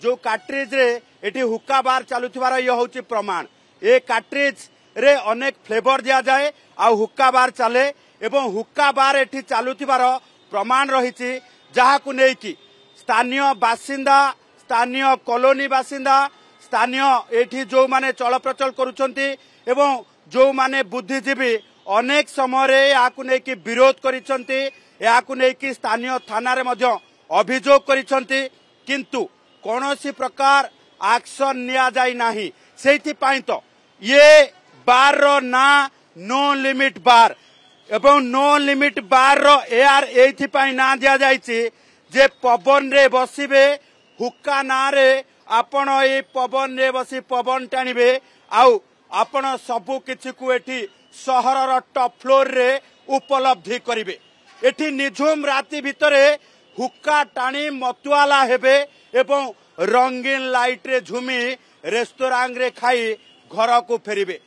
जो कार्ट्रिज रे एटी हुक्का बार चलुथिबार ये होची प्रमाण। ए कार्ट्रिज रे अनेक फ्लेवर दिया जाए आ हुक्का बार चले एवं हुक्का बार एटी चलुथिबार प्रमाण रही जहाकु नेकी स्थानीय बासिंदा स्थानीय कॉलोनी बासिंदा स्थानीय एठी जो माने चल प्रचल करुछंती एवं जो माने बुद्धिजीवी अनेक समय रे याकु नेकी विरोध करिसंती याकु नेकी स्थानीय थाना रे मध्य अभियोग करिसंती किंतु कोनोसी प्रकार एक्शन निया जाई नाही। सेति पई तो ये बार रो ना नो लिमिट बार एवं नो लिमिट बार रो एआर एथि पई ना दिया जाईची जे पवन रे बसिबे हुक्का ना रे आपण ए पवन रे बसी पवन टाणिबे आउ आपण सबु किछि को एठी सहर रो टॉप फ्लोर रे उपलब्धि करिवे। एठी निझुम राति भितरे हुक्का टाणी मतुआला हेबे एवं रंगीन लाइट रे झुमी रेस्टोरेंट रे खाई घर को फेरिबे।